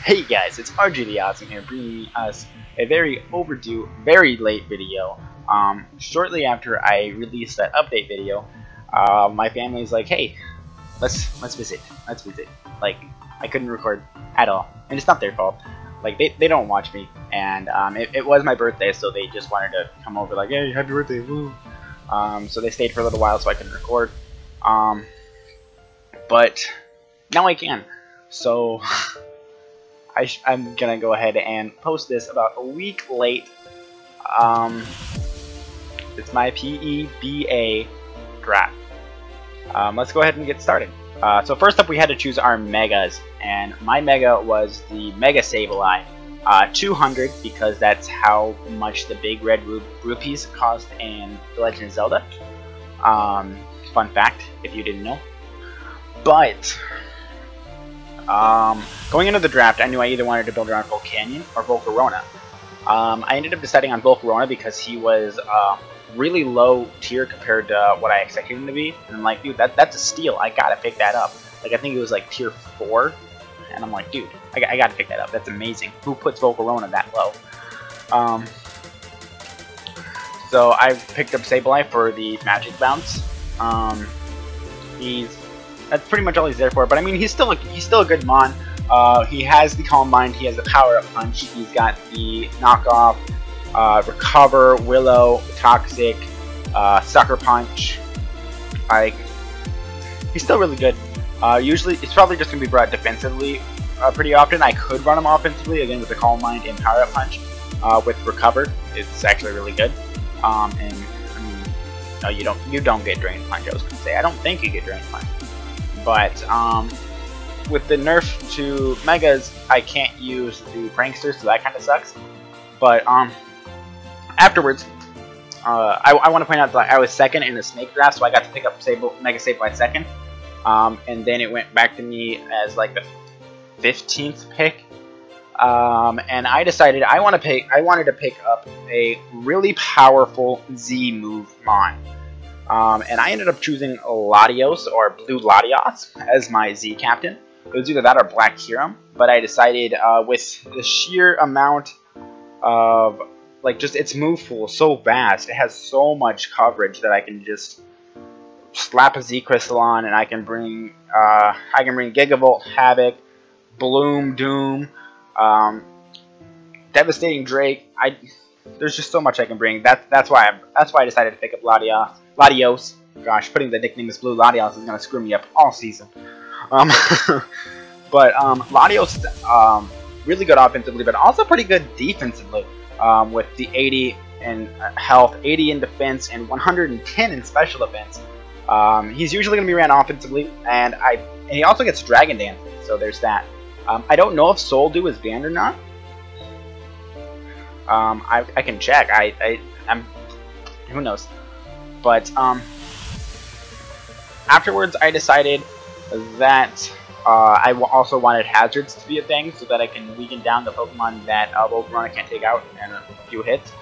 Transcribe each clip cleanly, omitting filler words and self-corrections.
Hey guys, it's RG the Awesome here, bringing us a very overdue, very late video. Shortly after I released that update video, my family's like, "Hey, let's visit. Like, I couldn't record at all, and it's not their fault. Like, they don't watch me, and it was my birthday, so they just wanted to come over, like, "Hey, happy birthday, woo!" So they stayed for a little while so I couldn't record. But now I can. So I'm gonna go ahead and post this about a week late. It's my PEBA draft. Let's go ahead and get started. So first up, we had to choose our megas, and my mega was the Mega Sableye 200 because that's how much the big red rupees cost in The Legend of Zelda. Fun fact, if you didn't know. But going into the draft, I knew I either wanted to build around Volcanion or Volcarona. I ended up deciding on Volcarona because he was really low tier compared to what I expected him to be. And I'm like, dude, that's a steal. I gotta pick that up. Like, I think it was like tier 4. And I'm like, dude, I gotta pick that up. That's amazing. Who puts Volcarona that low? So I picked up Sableye for the Magic Bounce. That's pretty much all he's there for. But I mean, he's still a good mon. He has the Calm Mind. He has the Power Up Punch. He's got the Knockoff, Recover, Willow, Toxic, Sucker Punch. Like, he's still really good. Usually, it's probably just gonna be brought defensively pretty often. I could run him offensively again with the Calm Mind and Power Up Punch. With Recover, it's actually really good. And I mean, no, you don't get Drain Punch. I was gonna say, I don't think you get Drain Punch. But with the nerf to Megas, I can't use the Prankster, so that kind of sucks. But afterwards, I want to point out that I was second in the Snake draft, so I got to pick up Mega Sableye second. And then it went back to me as like the 15th pick. And I decided I wanted to pick up a really powerful Z move mon. And I ended up choosing Latios, or Blue Latios, as my Z captain. It was either that or Black Hiram, but I decided with the sheer amount of, like, just its move pool is so vast, it has so much coverage that I can just slap a Z Crystal on, and I can bring Gigavolt, Havoc, Bloom, Doom, Devastating Drake. There's just so much I can bring. That's why I decided to pick up Latios. Gosh, putting the nickname as Blue Latios is gonna screw me up all season. But Latios, really good offensively, but also pretty good defensively. With the 80 in health, 80 in defense, and 110 in special defense. He's usually gonna be ran offensively, and he also gets Dragon Dance. So there's that. I don't know if Soul Dew is banned or not. I can check. Who knows? But afterwards, I decided that I also wanted hazards to be a thing, so that I can weaken down the Pokemon that Volcarona can't take out in a few hits.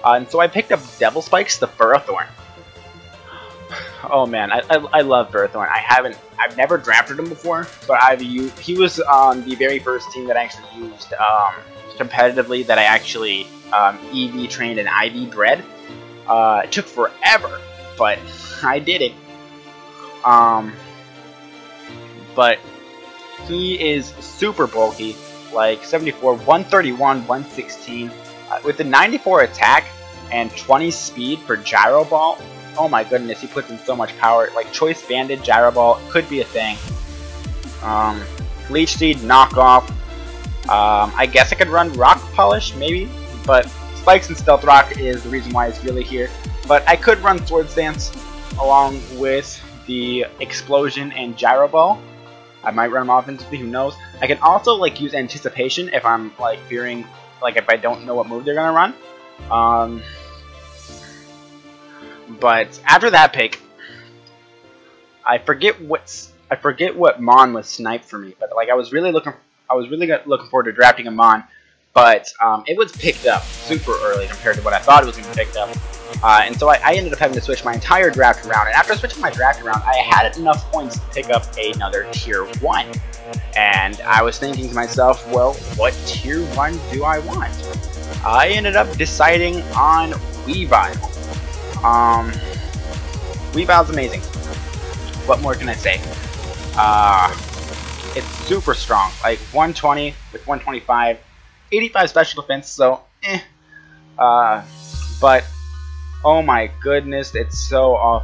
And so I picked up Devil Spikes, the Ferrothorn. Oh man, I love Ferrothorn. I've never drafted him before, but he was on the very first team that I actually used competitively, that I actually EV trained and IV bred. It took forever, but I did it. But he is super bulky, like 74, 131, 116, with the 94 attack and 20 speed for Gyro Ball. Oh my goodness, he puts in so much power. Like, Choice Banded, Gyro Ball could be a thing. Leech Seed, Knockoff. I guess I could run Rock Polish, maybe, but Spikes and Stealth Rock is the reason why it's really here. But I could run Swords Dance along with the Explosion and Gyro Ball. I might run them offensively, who knows. I can also, like, use Anticipation if I'm, like, fearing, like, if I don't know what move they're gonna run. But after that pick, I forget what mon was sniped for me, but like I was really looking forward to drafting a mon, but it was picked up super early compared to what I thought it was going to be picked up. And so I ended up having to switch my entire draft around. And after switching my draft around, I had enough points to pick up another tier 1. And I was thinking to myself, well, what tier 1 do I want? I ended up deciding on Weavile. Weavile's amazing. What more can I say? It's super strong. Like 120 with 125, 85 special defense, so but oh my goodness, it's so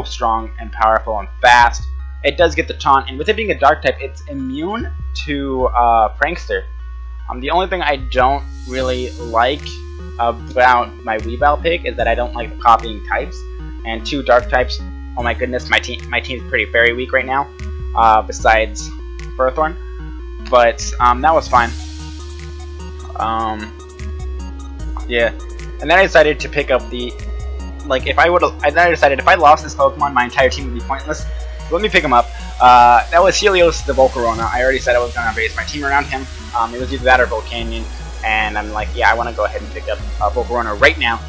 strong and powerful and fast. It does get the taunt, and with it being a dark type, it's immune to Prankster. The only thing I don't really like about my Weavile pick is that I don't like the copying types, and 2 dark types. Oh my goodness, my team's pretty very weak right now. Besides Furthorn, but that was fine. Yeah, and then I decided to pick up the then I decided if I lost this Pokemon, my entire team would be pointless. So let me pick him up. That was Helios the Volcarona. I already said I was going to base my team around him. It was either that or Volcanion, and I'm like, yeah, I want to go ahead and pick up Volcarona right now.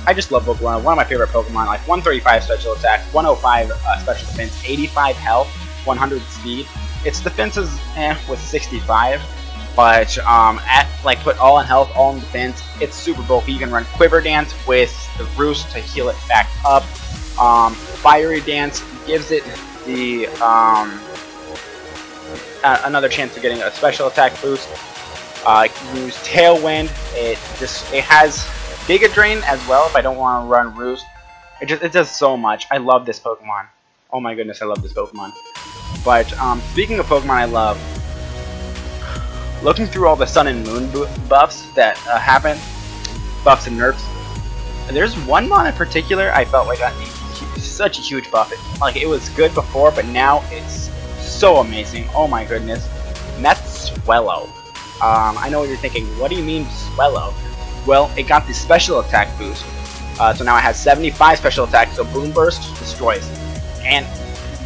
I just love Volcarona, one of my favorite Pokemon, like 135 special attack, 105 special defense, 85 health, 100 speed. Its defense is with 65, but put all in health, all in defense, it's super bulky. You can run Quiver Dance with the Roost to heal it back up. Fiery Dance gives it the another chance of getting a special attack boost. You can use Tailwind. It has Giga Drain as well if I don't want to run Roost. It does so much. I love this Pokemon. Oh my goodness, I love this Pokemon. But speaking of Pokemon I love, looking through all the Sun and Moon buffs that happen, buffs and nerfs, there's one mon in particular I felt like got such a huge buff. It was good before, but now it's so amazing. Oh my goodness. And that's Swellow. I know what you're thinking. What do you mean Swellow? Well, it got the special attack boost. So now it has 75 special attack, so Boom Burst destroys. And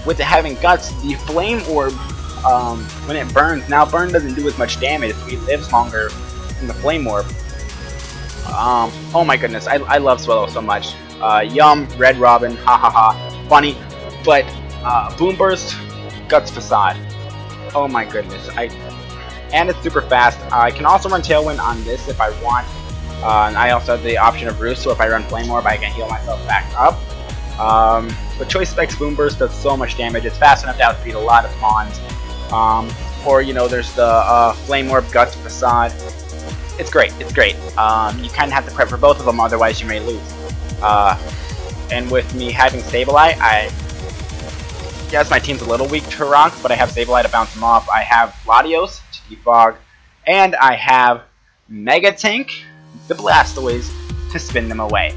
with it having guts, the Flame Orb, when it burns, now burn doesn't do as much damage, so he lives longer than the Flame Orb. Oh my goodness, I love Swellow so much. Yum, Red Robin, ha ha ha, funny, but Boom Burst, Guts Facade. Oh my goodness, and it's super fast. I can also run Tailwind on this if I want. And I also have the option of Roost, so if I run Flame Orb, I can heal myself back up. But Choice Specs Boom Burst does so much damage. It's fast enough to outspeed a lot of Mons. Or, you know, there's the Flame Orb, Guts Facade. It's great. It's great. You kind of have to prep for both of them, otherwise you may lose. And with me having Sableye, yes, my team's a little weak to rocks, but I have Sableye to bounce them off. I have Latios to defog, and I have Mega Tank, the Blastoise, to spin them away.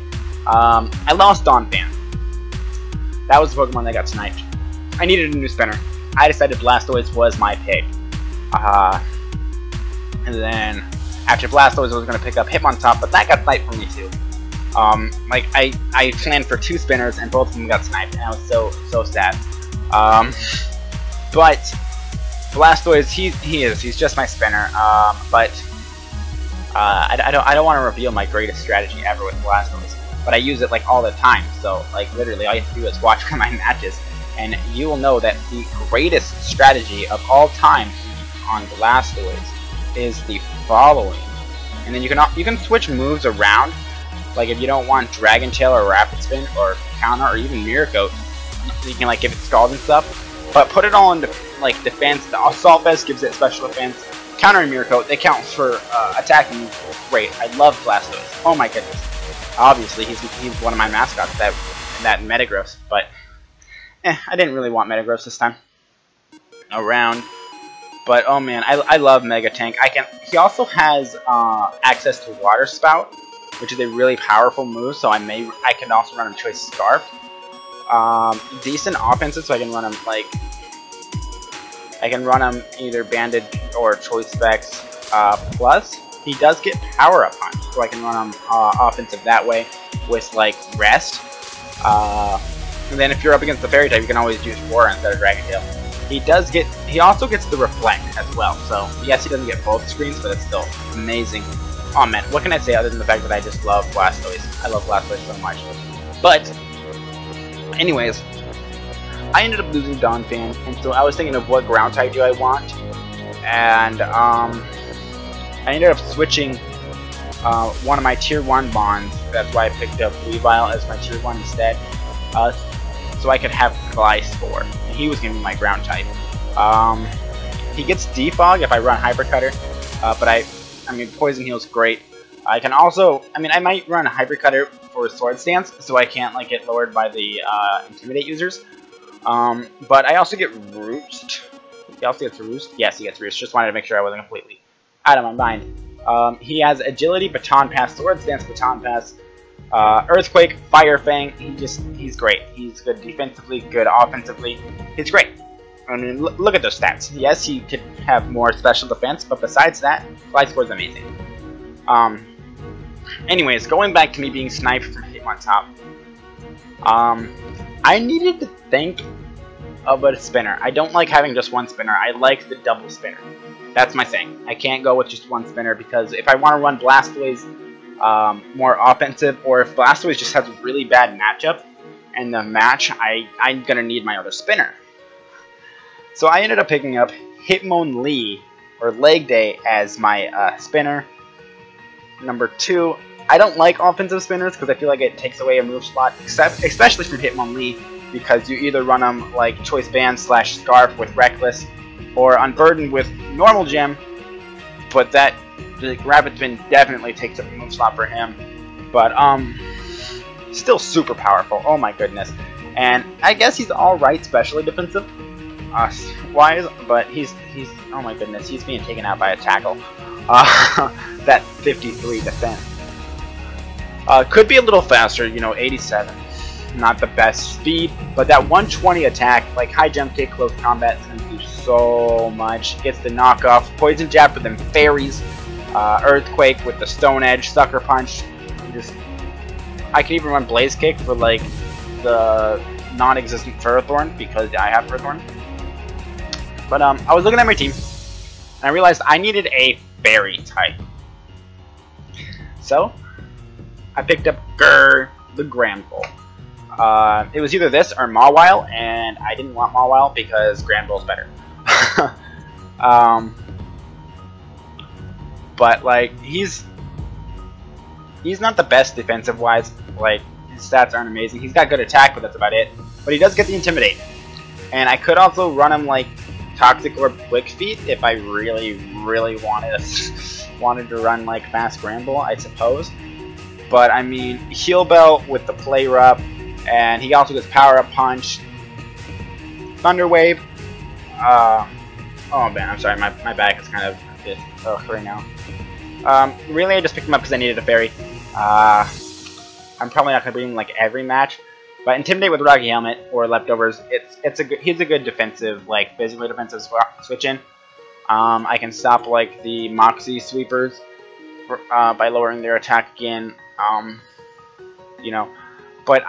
I lost Donphan. That was the Pokemon that got sniped. I needed a new spinner. I decided Blastoise was my pick. And then after Blastoise, I was going to pick up Hitmontop, but that got sniped for me too. I planned for 2 spinners and both of them got sniped, and I was so sad. But Blastoise, he's just my spinner. But I don't want to reveal my greatest strategy ever with Blastoise, but I use it like all the time. So like literally, all you have to do is watch my matches, and you will know that the greatest strategy of all time on Blastoise is the following. And then you can switch moves around. Like if you don't want Dragon Tail or Rapid Spin or Counter or even Mirror Coat, you can like give it Scald and stuff. But put it all into like defense. The Assault Vest gives it special defense. Counter and Mirror Coat, they count for attacking. Great. I love Blastoise. Oh my goodness. Obviously he's one of my mascots, that Metagross, but I didn't really want Metagross this time around. But oh man, I love Mega Tank. He also has access to Water Spout, which is a really powerful move, so I can also run him Choice Scarf. Decent offensive, so I can run him either Banded or Choice Specs. Plus, he does get Power Up Punch, so I can run him offensive that way with like Rest. And then if you're up against the Fairy type, you can always use Roar instead of Dragon Tail. He also gets the Reflect as well, so yes, he doesn't get both screens, but it's still amazing. Oh man, what can I say other than the fact that I just love Blastoise? I love Blastoise so much. But, anyways, I ended up losing Donphan, and so I was thinking of what ground type do I want, and I ended up switching one of my tier 1 bonds. That's why I picked up Weavile as my tier 1 instead, so I could have Gliscor, and he was going to be my ground type. He gets Defog if I run Hyper Cutter, but I mean, Poison Heal's great. I can also, I mean, I might run a Hyper Cutter for Sword Stance, so I can't like get lowered by the Intimidate users. But I also get Roost. He also gets Roost. Yes, he gets Roost. Just wanted to make sure I wasn't completely out of my mind. He has Agility, Baton Pass, Sword Stance, Baton Pass, Earthquake, Fire Fang. He's great. He's good defensively, good offensively. He's great. I mean, look at those stats. Yes, he could have more special defense, but besides that, Gliscor's amazing. Anyways, going back to me being sniped from Hitmontop, I needed to think of a spinner. I don't like having just one spinner. I like the double spinner. That's my thing. I can't go with just one spinner because if I want to run Blastoise more offensive, or if Blastoise just has a really bad matchup in the match, I'm going to need my other spinner. So I ended up picking up Hitmonlee, or Leg Day, as my spinner. Number 2, I don't like offensive spinners because I feel like it takes away a move slot, especially from Hitmonlee, because you either run them like Choice Band / Scarf with Reckless, or Unburdened with normal Gem, but that the Rapid Spin definitely takes up a move slot for him. But still super powerful. Oh my goodness. And I guess he's alright specially defensive wise, but he's oh my goodness, he's being taken out by a tackle. That 53 defense. Could be a little faster, you know, 87. Not the best speed, but that 120 attack, like high jump kick, close combat, is going to do so much. Gets the knockoff, Poison Jab with them fairies, Earthquake with the Stone Edge, Sucker Punch. I can even run Blaze Kick for like the non-existent Ferrothorn because I have Ferrothorn. But I was looking at my team, and I realized I needed a Fairy type. So I picked up the Granbull. It was either this or Mawile, and I didn't want Mawile because Granbull's better. But like he's not the best defensive wise. Like his stats aren't amazing. He's got good attack, but that's about it. But he does get the Intimidate, and I could also run him like Toxic or Quick Feet if I really wanted to run like Fast Granbull, I suppose. But I mean, Heal Bell with the Play Rough, and he also gets Power Up Punch, Thunder Wave. Oh man, I'm sorry, my back is kind of a bit right now. Really, I just picked him up because I needed a fairy. I'm probably not going to bring him like every match, but Intimidate with Rocky Helmet or Leftovers, he's a good defensive, like physically defensive switch in. I can stop like the Moxie sweepers by lowering their attack again. You know, but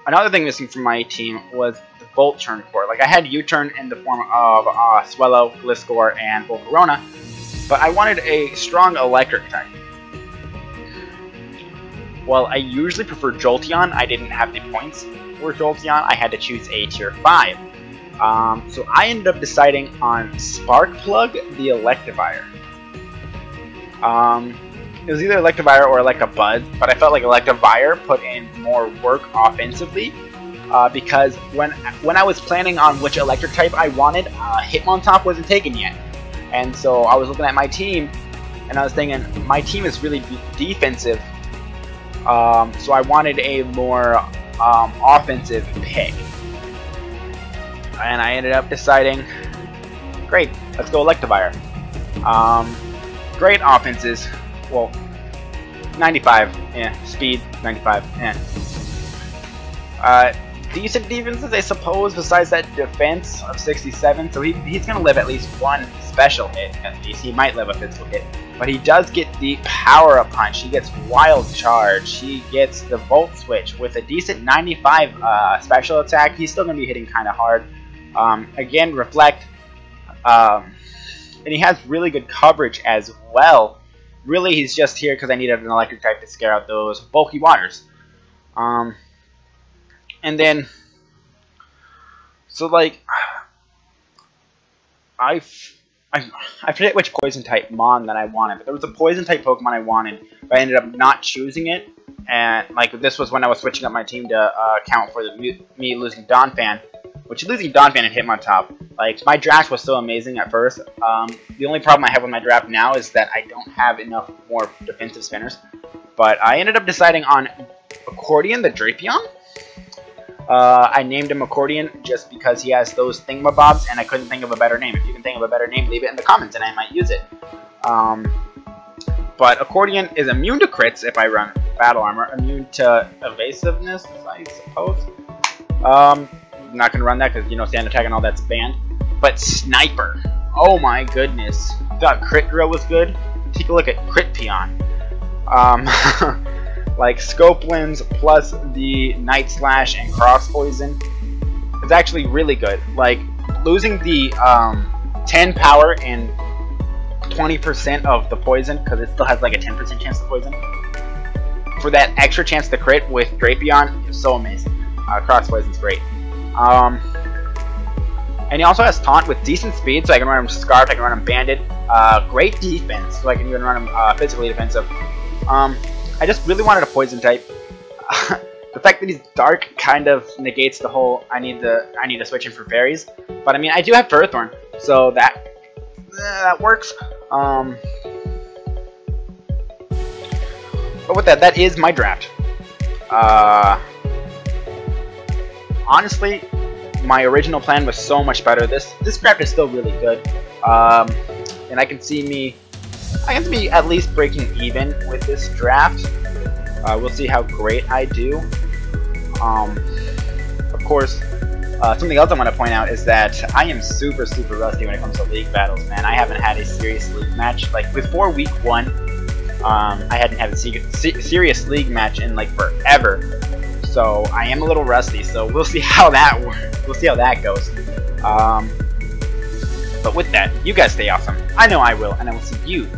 another thing missing from my team was the Volt Turn core. Like I had U-Turn in the form of Swellow, Gliscor, and Volcarona, but I wanted a strong electric type. Well, I usually prefer Jolteon. I didn't have the points for Jolteon. I had to choose a tier 5. So I ended up deciding on Spark Plug the Electivire. It was either Electivire or Electabuzz, but I felt like Electivire put in more work offensively because when I was planning on which electric type I wanted, Hitmontop wasn't taken yet. And so I was looking at my team, and I was thinking, my team is really defensive, so I wanted a more offensive pick. And I ended up deciding, great, let's go Electivire. Great offenses. Well, 95, yeah. Speed, 95, yeah. Decent defenses, I suppose, besides that defense of 67. So he's going to live at least one special hit, at least. He might live a physical hit. But he does get the Power-Up Punch. He gets Wild Charge. He gets the Volt Switch. With a decent 95 special attack, he's still going to be hitting kind of hard. Again, Reflect. And he has really good coverage as well. really he's just here because I needed an electric type to scare out those bulky waters. And then, so like, I forget which poison type Mon that I wanted, but there was a poison type Pokemon I wanted, but I ended up not choosing it. And like this was when I was switching up my team to account for me losing Donphan, which losing Donphan and Hitmontop. Like my draft was so amazing at first. The only problem I have with my draft now is that I don't have enough more defensive spinners. But I ended up deciding on Accordion, the Drapion. I named him Accordion just because he has those thingamabobs, and I couldn't think of a better name. If you can think of a better name, leave it in the comments, and I might use it. But Accordion is immune to crits if I run Battle Armor, immune to evasiveness, I suppose. I'm not going to run that because, you know, Sand Attack and all that's banned. But Sniper, oh my goodness. Thought Crit Drill was good. Take a look at Crit Peon. Like Scope Lens plus the Night Slash and Cross Poison. It's actually really good. Like losing the 10 power and 20% of the poison, because it still has like a 10% chance to poison. For that extra chance to crit with Drapion is so amazing. Cross Poison's great. And he also has Taunt with decent speed, so I can run him Scarfed, I can run him Banded. Great defense, so I can even run him physically defensive. I just really wanted a poison type. The fact that he's dark kind of negates the whole I need to switch him for fairies. But I mean, I do have Ferrothorn, so that works. But with that is my draft. Honestly, my original plan was so much better. This draft is still really good, and I can see me at least breaking even with this draft. We'll see how great I do. Of course, something else I want to point out is that I am super rusty when it comes to league battles, man. I haven't had a serious league match. Like, before week 1, I hadn't had a serious league match in, like, forever. So, I am a little rusty, so we'll see how that works. We'll see how that goes. But with that, you guys stay awesome. I know I will, and I will see you